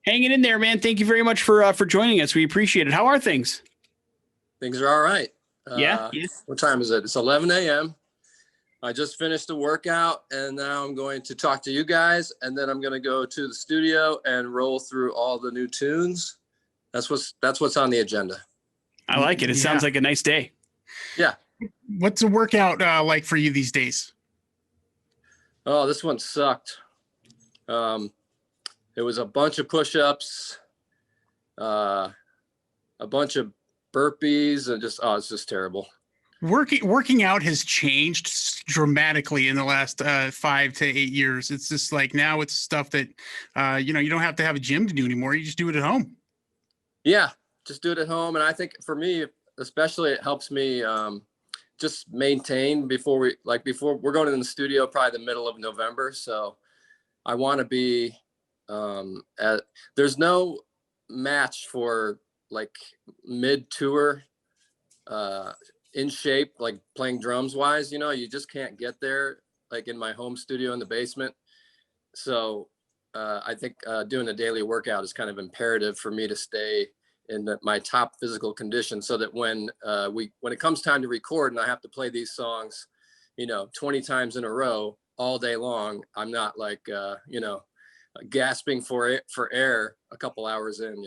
Hanging in there, man. Thank you very much for joining us. We appreciate it. How are things? Things are all right. Yeah. Yeah. What time is it? It's 11 a.m. I just finished a workout and now I'm going to talk to you guys, and then I'm going to go to the studio and roll through all the new tunes. That's what's on the agenda. I like it. It sounds like a nice day. Yeah. What's a workout like for you these days? Oh, this one sucked. It was a bunch of push-ups, a bunch of burpees, and it's just terrible. Working out has changed dramatically in the last 5 to 8 years. It's just like now it's stuff that you don't have to have a gym to do anymore. You just do it at home. Yeah, just do it at home. And I think for me, especially, it helps me just maintain before we're going in the studio, probably the middle of November. So I want to be there's no match for like mid-tour in shape, like playing drums wise. You just can't get there like in my home studio in the basement. So I think doing a daily workout is kind of imperative for me to stay in my top physical condition, so that when it comes time to record and I have to play these songs 20 times in a row all day long, I'm not like gasping for air a couple hours in.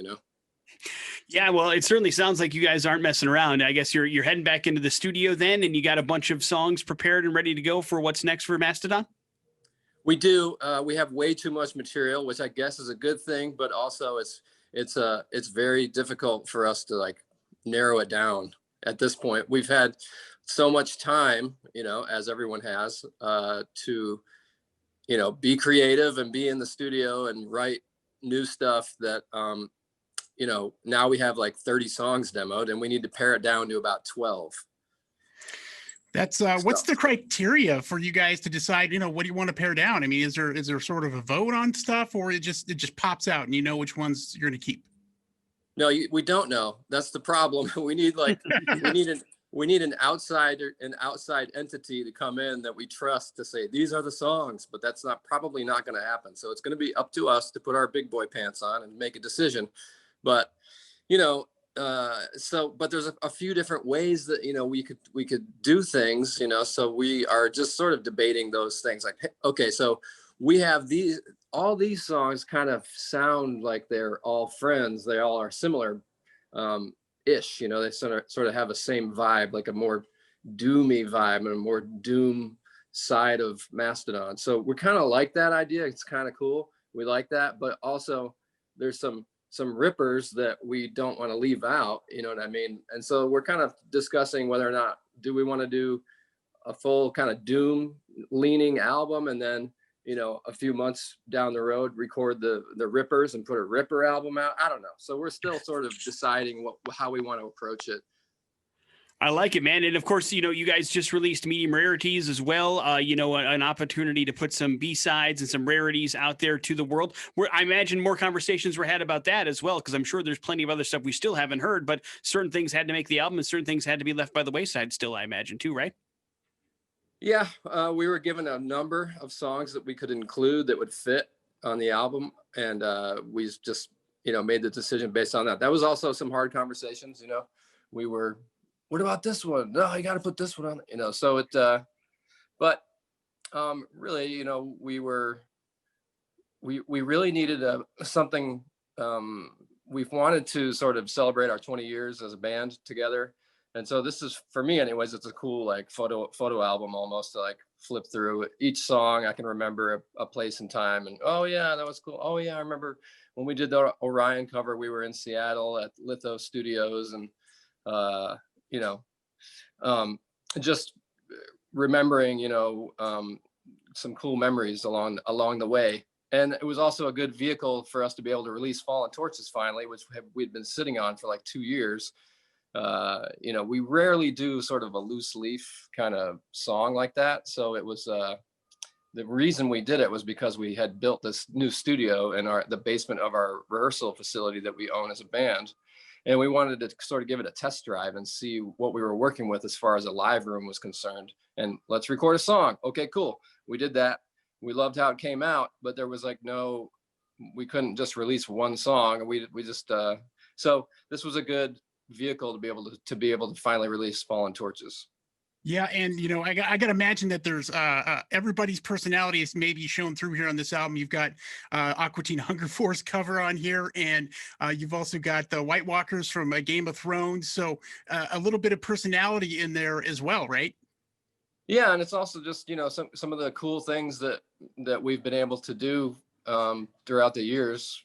Yeah, well, it certainly sounds like you guys aren't messing around. I guess you're heading back into the studio then, and you got a bunch of songs prepared and ready to go for what's next for Mastodon? We do. We have way too much material, which I guess is a good thing, but also it's very difficult for us to like narrow it down at this point. We've had so much time, as everyone has, to be creative and be in the studio and write new stuff that now we have like 30 songs demoed and we need to pare it down to about 12. That's what's the criteria for you guys to decide, what do you want to pare down? I mean, is there sort of a vote on stuff, or it just pops out and you know which ones you're going to keep? No, we don't know. That's the problem. We need an outside entity to come in that we trust to say these are the songs, but that's probably not going to happen. So it's going to be up to us to put our big boy pants on and make a decision. But but there's a few different ways that we could do things. So we are just sort of debating those things. Like, okay, so we have all these songs kind of sound like they're all friends. They all are similar. Ish, they sort of have a same vibe, like a more doomy vibe and a more doom side of Mastodon. So we're kind of like that idea. It's kind of cool. We like that, but also there's some rippers that we don't want to leave out, you know what I mean? And so we're kind of discussing whether or not do we want to do a full kind of doom leaning album, and then a few months down the road record the rippers and put a ripper album out. I don't know. So we're still sort of deciding how we want to approach it. I like it, man. And of course, you guys just released Medium Rarities as well. An opportunity to put some B-sides and some rarities out there to the world. Where I imagine more conversations were had about that as well, because I'm sure there's plenty of other stuff we still haven't heard, but certain things had to make the album and certain things had to be left by the wayside still, I imagine too, right? Yeah, we were given a number of songs that we could include that would fit on the album, and we just made the decision based on that. That was also some hard conversations. We were, what about this one? No, you got to put this one on. So it, but really, we really needed something. We've wanted to sort of celebrate our 20 years as a band together. And so this is, for me anyways, it's a cool like photo album almost to like flip through each song. I can remember a place and time, and oh yeah, that was cool. Oh yeah, I remember when we did the Orion cover, we were in Seattle at Litho Studios, and just remembering some cool memories along the way. And it was also a good vehicle for us to be able to release Fallen Torches finally, which we'd been sitting on for like 2 years. We rarely do sort of a loose leaf kind of song like that. So it was the reason we did it was because we had built this new studio in the basement of our rehearsal facility that we own as a band. And we wanted to sort of give it a test drive and see what we were working with as far as a live room was concerned. And let's record a song. Okay, cool. We did that. We loved how it came out, but there was like no we couldn't just release one song. We just so this was a good vehicle to be able to finally release Fallen Torches. Yeah, and I got to imagine that there's everybody's personality is maybe shown through here on this album. You've got Aqua Teen Hunger Force cover on here, and you've also got the White Walkers from Game of Thrones. So a little bit of personality in there as well, right? Yeah, and it's also just some of the cool things that we've been able to do throughout the years.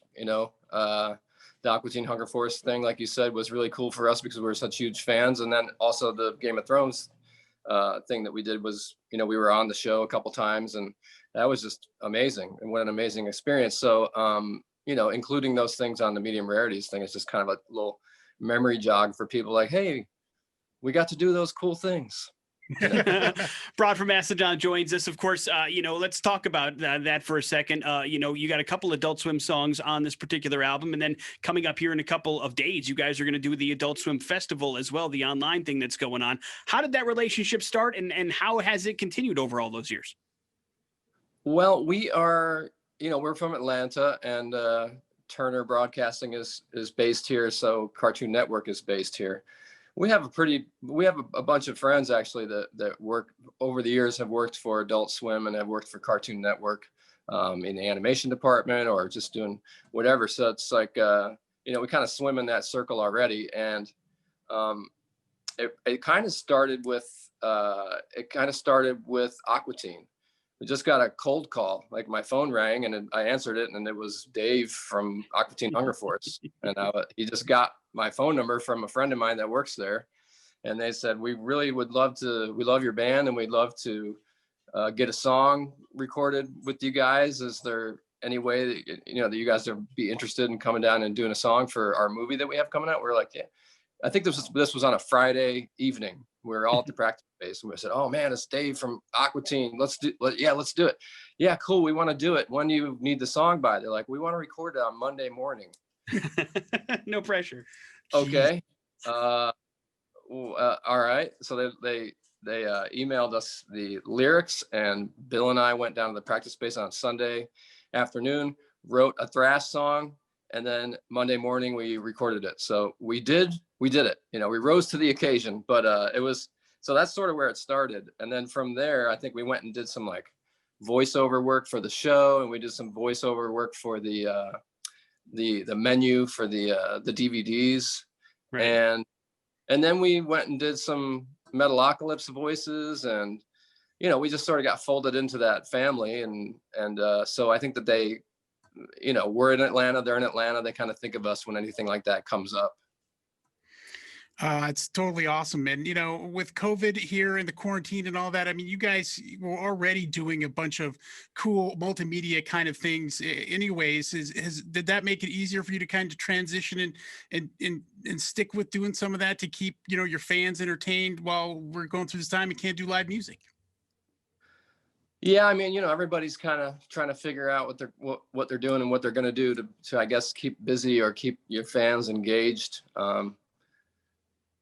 The Aqua Teen Hunger Force thing, like you said, was really cool for us because we were such huge fans, and then also the Game of Thrones thing that we did was, we were on the show a couple times, and that was just amazing, and what an amazing experience. So, including those things on the Medium Rarities thing is just kind of a little memory jog for people like, hey, we got to do those cool things. Braan from Mastodon joins us. Of course, let's talk about that for a second. You got a couple Adult Swim songs on this particular album, and then coming up here in a couple of days, you guys are going to do the Adult Swim Festival as well, the online thing that's going on. How did that relationship start, and how has it continued over all those years? Well, we are, we're from Atlanta, and Turner Broadcasting is based here, so Cartoon Network is based here. We have a bunch of friends actually that work over the years, have worked for Adult Swim and have worked for Cartoon Network in the animation department or just doing whatever. So it's like, we kind of swim in that circle already. And it kind of started with Aqua Teen. We just got a cold call, like my phone rang and I answered it, and it was Dave from Aqua Teen Hunger Force. And he just got my phone number from a friend of mine that works there. And they said, we really we love your band, and we'd love to get a song recorded with you guys. Is there any way that, that you guys would be interested in coming down and doing a song for our movie that we have coming out? We're like, yeah. I think this was on a Friday evening. We were all at the practice base, and we said, "Oh man, it's Dave from Aqua Teen. Let's do it. Yeah, cool. We want to do it. When do you need the song by?" They're like, "We want to record it on Monday morning." No pressure. Okay. All right. So they emailed us the lyrics, and Bill and I went down to the practice space on Sunday afternoon, wrote a thrash song, and then Monday morning we recorded it. So we did it. We rose to the occasion, but so that's sort of where it started. And then from there, I think we went and did some like voiceover work for the show, and we did some voiceover work for the menu for the DVDs. Right. And then we went and did some Metalocalypse voices, and we just sort of got folded into that family. And so I think that they, we're in Atlanta, they're in Atlanta. They kind of think of us when anything like that comes up. It's totally awesome. And, with COVID here and the quarantine and all that, I mean, you guys were already doing a bunch of cool multimedia kind of things anyways. Did that make it easier for you to kind of transition and stick with doing some of that to keep, your fans entertained while we're going through this time and can't do live music? Yeah, I mean, everybody's kind of trying to figure out what they're doing and what they're going to do to, I guess, keep busy or keep your fans engaged.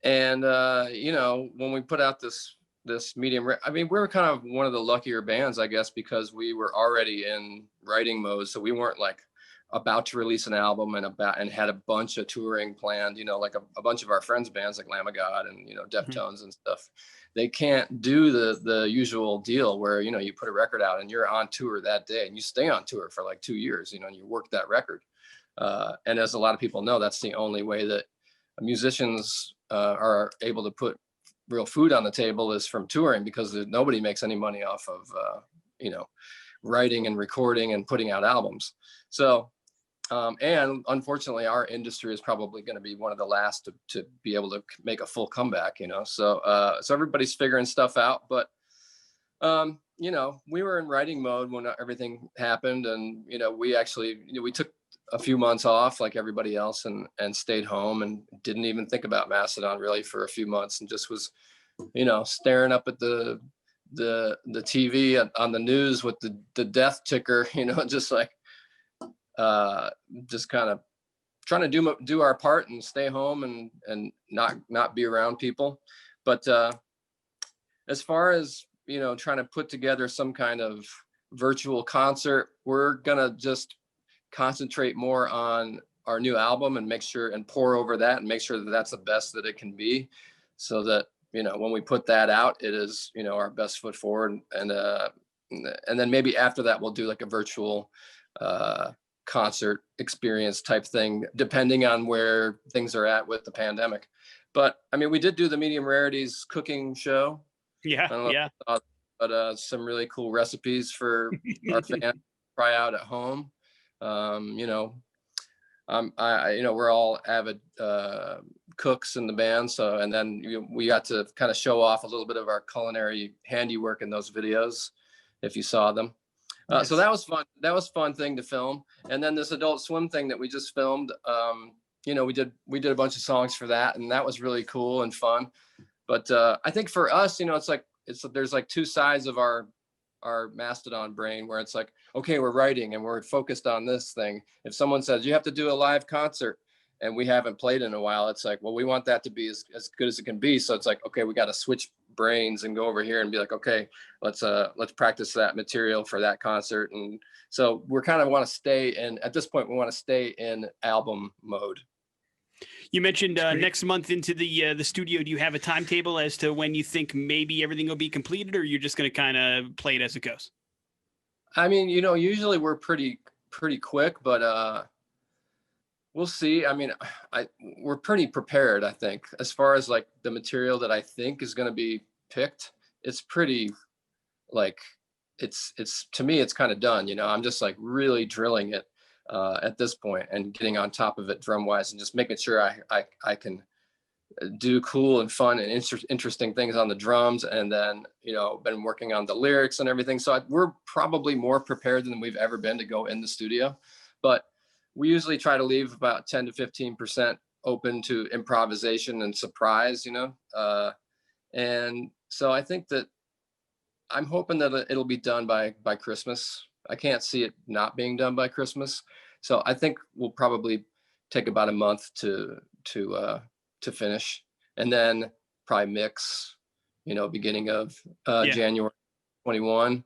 And when we put out this medium, I mean, we were kind of one of the luckier bands, I guess, because we were already in writing mode. So we weren't like about to release an album and had a bunch of touring planned, like a bunch of our friends' bands like Lamb of God and, Deftones and stuff. They can't do the usual deal where, you put a record out and you're on tour that day and you stay on tour for like 2 years, and you work that record. And as a lot of people know, that's the only way that musicians are able to put real food on the table is from touring, because nobody makes any money off of, writing and recording and putting out albums. So, and unfortunately, our industry is probably going to be one of the last to be able to make a full comeback, so everybody's figuring stuff out. But, we were in writing mode when everything happened. And, we actually, we took a few months off like everybody else and stayed home and didn't even think about Mastodon really for a few months, and just was, staring up at the TV on the news with the death ticker, just like, just kind of trying to do our part and stay home and not be around people. But as far as, trying to put together some kind of virtual concert, we're gonna just concentrate more on our new album and make sure and pour over that and make sure that that's the best that it can be, so that, you know, when we put that out, it is, you know, our best foot forward. And then maybe after that, we'll do like a virtual concert experience type thing, depending on where things are at with the pandemic. But I mean, we did do the Medium Rarities cooking show. Yeah, yeah. But some really cool recipes for our fans to try out at home. You know, you know, we're all avid cooks in the band, so, and then we got to kind of show off a little bit of our culinary handiwork in those videos, if you saw them. Yes. So that was fun. That was a fun thing to film. And then this Adult Swim thing that we just filmed, you know, we did a bunch of songs for that, and that was really cool and fun. But I think for us, you know, there's like two sides of our Mastodon brain, where it's like, okay, we're writing and we're focused on this thing. If someone says you have to do a live concert and we haven't played in a while, it's like, well, we want that to be as good as it can be. So it's like, okay, we got to switch brains and go over here and be like, okay, let's practice that material for that concert. And so we're kind of want to stay in, at this point, we want to stay in album mode. You mentioned next month into the studio. Do you have a timetable as to when you think maybe everything will be completed, or you're just going to kind of play it as it goes? I mean, you know, usually we're pretty quick, but we'll see. I mean, we're pretty prepared, I think, as far as like the material that I think is going to be picked. It's pretty, like, it's to me, it's kind of done. You know, I'm just like really drilling it at this point and getting on top of it drum wise, and just making sure I can do cool and fun and interesting things on the drums. And then, you know, been working on the lyrics and everything. So we're probably more prepared than we've ever been to go in the studio, but we usually try to leave about 10 to 15% open to improvisation and surprise, you know? And so I think that I'm hoping that it'll be done by Christmas. I can't see it not being done by Christmas. So I think we'll probably take about a month to finish, and then probably mix, you know, beginning of January 21.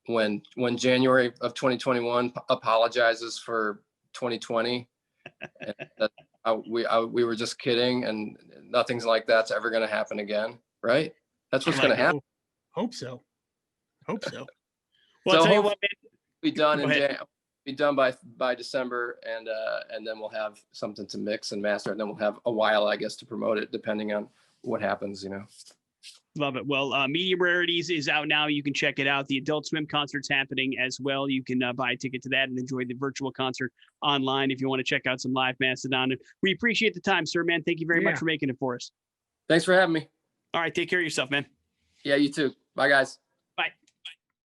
When January of 2021 apologizes for 2020, and we were just kidding, and nothing's like that's ever going to happen again, right? That's what's going to happen. Hope so. Well, So I'll tell you what, man. Be done be done by December, and then we'll have something to mix and master, and then we'll have a while, I guess, to promote it, depending on what happens, you know. Love it. Well, Medium Rarities is out now. You can check it out. The Adult Swim concert's happening as well. You can buy a ticket to that and enjoy the virtual concert online if you want to check out some live Mastodon. And we appreciate the time, sir, man. Thank you very much for making it for us. Thanks for having me. All right. Take care of yourself, man. Yeah, you too. Bye, guys.